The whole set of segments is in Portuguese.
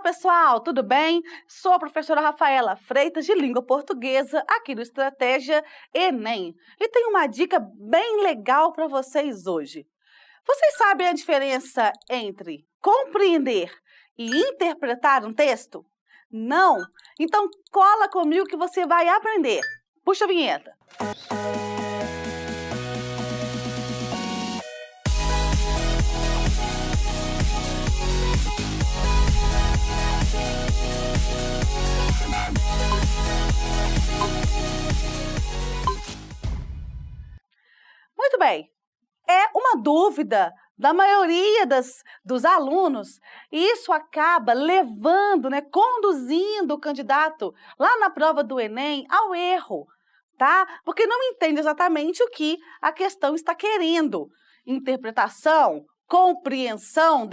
pessoal, tudo bem? Sou a professora Rafaela Freitas, de Língua Portuguesa, aqui do Estratégia Enem. E tenho uma dica bem legal para vocês hoje. Vocês sabem a diferença entre compreender e interpretar um texto? Não? Então cola comigo que você vai aprender. Puxa a vinheta. Muito bem, é uma dúvida da maioria dos alunos e isso acaba levando, conduzindo o candidato lá na prova do Enem ao erro, tá? Porque não entende exatamente o que a questão está querendo. Interpretação, compreensão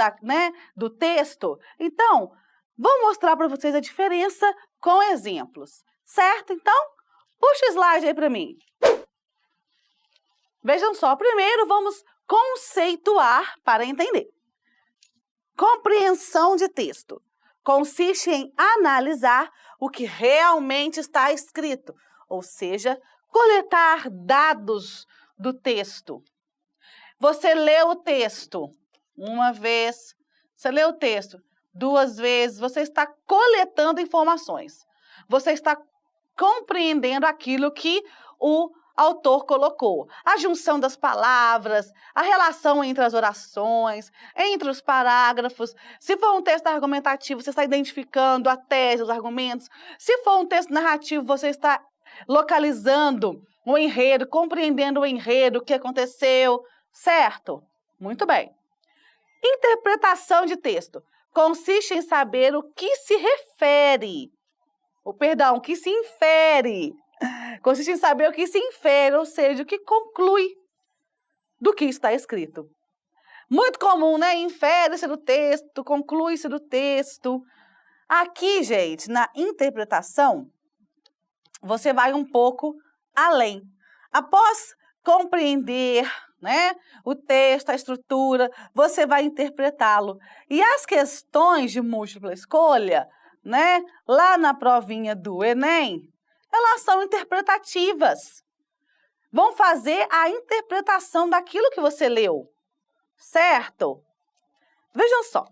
do texto. Então, vou mostrar para vocês a diferença com exemplos, certo? Então, puxa o slide aí para mim. Vejam só, primeiro vamos conceituar para entender. Compreensão de texto consiste em analisar o que realmente está escrito, ou seja, coletar dados do texto. Você leu o texto uma vez, você leu o texto duas vezes, você está coletando informações. Você está compreendendo aquilo que o autor colocou. A junção das palavras, a relação entre as orações, entre os parágrafos. Se for um texto argumentativo, você está identificando a tese, os argumentos. Se for um texto narrativo, você está localizando o enredo, compreendendo o enredo, o que aconteceu, certo? Muito bem. Interpretação de texto consiste em saber o que se refere, o que se infere. Consiste em saber o que se infere, ou seja, o que conclui do que está escrito. Muito comum, né? Infere-se do texto, conclui-se do texto. Aqui, gente, na interpretação, você vai um pouco além. Após compreender, o texto, a estrutura, você vai interpretá-lo. E as questões de múltipla escolha, lá na provinha do Enem, elas são interpretativas. Vão fazer a interpretação daquilo que você leu, certo? Vejam só,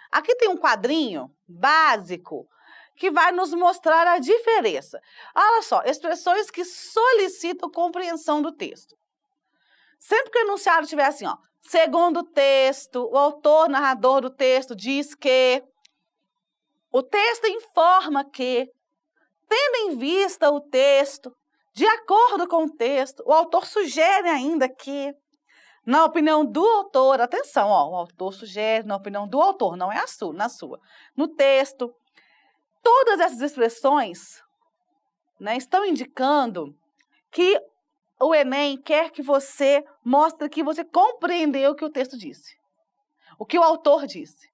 aqui tem um quadrinho básico que vai nos mostrar a diferença. Olha só, expressões que solicitam compreensão do texto. Sempre que o enunciado estiver assim, segundo o texto, o autor, narrador do texto diz que, o texto informa que, tendo em vista o texto, de acordo com o texto, o autor sugere ainda que, na opinião do autor, atenção, o autor sugere, na opinião do autor, não é na sua, no texto, todas essas expressões estão indicando que o Enem quer que você mostre que você compreendeu o que o texto disse, o que o autor disse,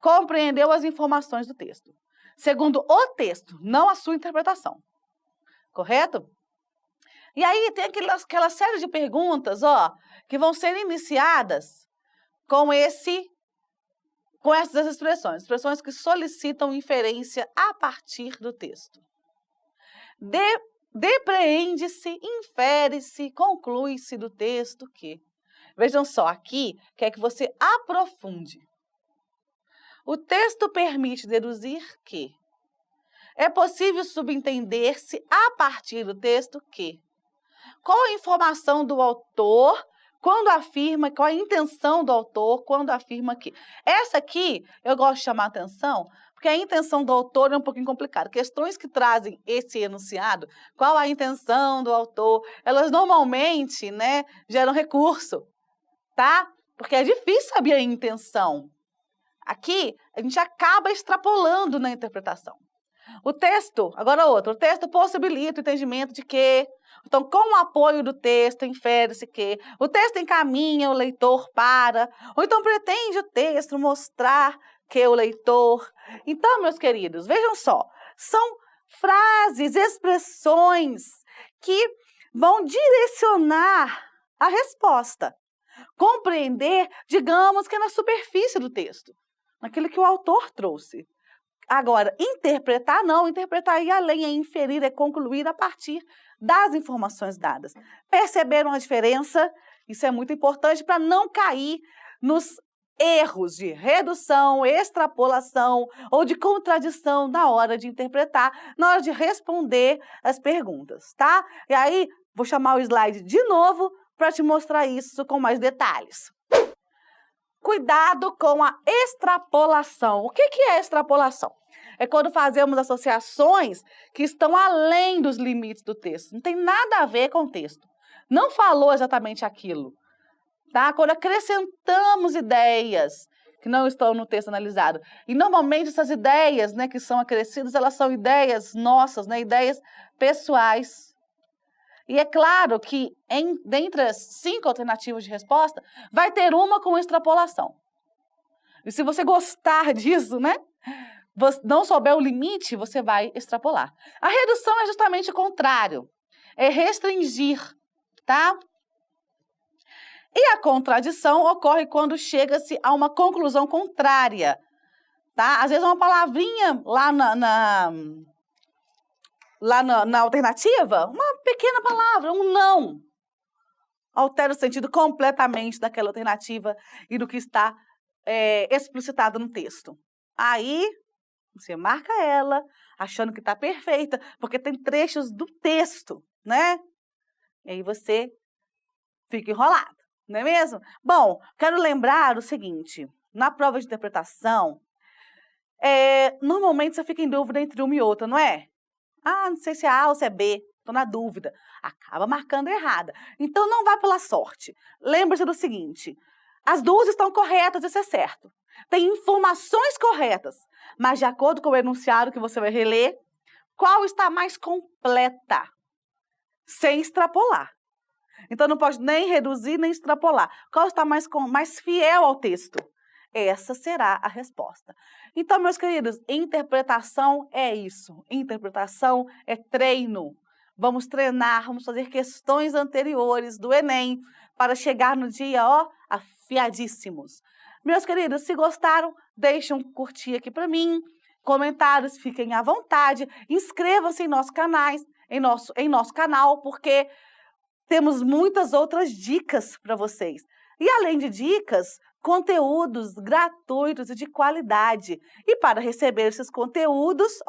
compreendeu as informações do texto. Segundo o texto, não a sua interpretação. Correto? E aí tem aquela série de perguntas, que vão ser iniciadas com essas expressões. Expressões que solicitam inferência a partir do texto. Depreende-se, infere-se, conclui-se do texto que. Vejam só, aqui quer que você aprofunde. O texto permite deduzir que é possível subentender-se a partir do texto que qual a informação do autor quando afirma, qual a intenção do autor quando afirma que. Essa aqui eu gosto de chamar a atenção porque a intenção do autor é um pouquinho complicada. Questões que trazem esse enunciado, qual a intenção do autor, elas normalmente geram recurso, tá? Porque é difícil saber a intenção. Aqui, a gente acaba extrapolando na interpretação. O texto, agora outro, o texto possibilita o entendimento de que, então, com o apoio do texto, infere-se que, o texto encaminha o leitor para, ou então pretende o texto mostrar que o leitor. Então, meus queridos, vejam só, são frases, expressões que vão direcionar a resposta. Compreender, digamos que na superfície do texto, naquilo que o autor trouxe. Agora, interpretar não, interpretar é ir além, é inferir, é concluir a partir das informações dadas. Perceberam a diferença? Isso é muito importante para não cair nos erros de redução, extrapolação ou de contradição na hora de interpretar, na hora de responder as perguntas, tá? E aí, vou chamar o slide de novo para te mostrar isso com mais detalhes. Cuidado com a extrapolação. O que é extrapolação? É quando fazemos associações que estão além dos limites do texto. Não tem nada a ver com o texto. Não falou exatamente aquilo. Tá? Quando acrescentamos ideias que não estão no texto analisado. E normalmente essas ideias, né, que são acrescidas, elas são ideias nossas, né, ideias pessoais. E é claro que dentre as 5 alternativas de resposta, vai ter uma com extrapolação. E se você gostar disso, né, não souber o limite, você vai extrapolar. A redução é justamente o contrário. É restringir, tá? E a contradição ocorre quando chega-se a uma conclusão contrária, tá? Às vezes uma palavrinha lá na alternativa, uma pequena palavra, um não, altera o sentido completamente daquela alternativa e do que está explicitado no texto. Aí, você marca ela, achando que está perfeita, porque tem trechos do texto, né? E aí você fica enrolado, não é mesmo? Bom, quero lembrar o seguinte, na prova de interpretação, normalmente você fica em dúvida entre uma e outra, não é? Ah, não sei se é A ou se é B, estou na dúvida. Acaba marcando errada. Então, não vá pela sorte. Lembre-se do seguinte, as duas estão corretas, isso é certo. Tem informações corretas, mas de acordo com o enunciado que você vai reler, qual está mais completa? Sem extrapolar. Então, não pode nem reduzir, nem extrapolar. Qual está mais fiel ao texto? Essa será a resposta. Então, meus queridos, interpretação é isso. Interpretação é treino. Vamos treinar, vamos fazer questões anteriores do Enem para chegar no dia, afiadíssimos. Meus queridos, se gostaram, deixem um curtir aqui para mim, comentários, fiquem à vontade, inscrevam-se em nosso canal, porque temos muitas outras dicas para vocês. E além de dicas, conteúdos gratuitos e de qualidade. E para receber esses conteúdos,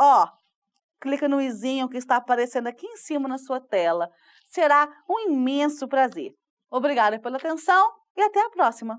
clica no izinho que está aparecendo aqui em cima na sua tela. Será um imenso prazer. Obrigada pela atenção e até a próxima.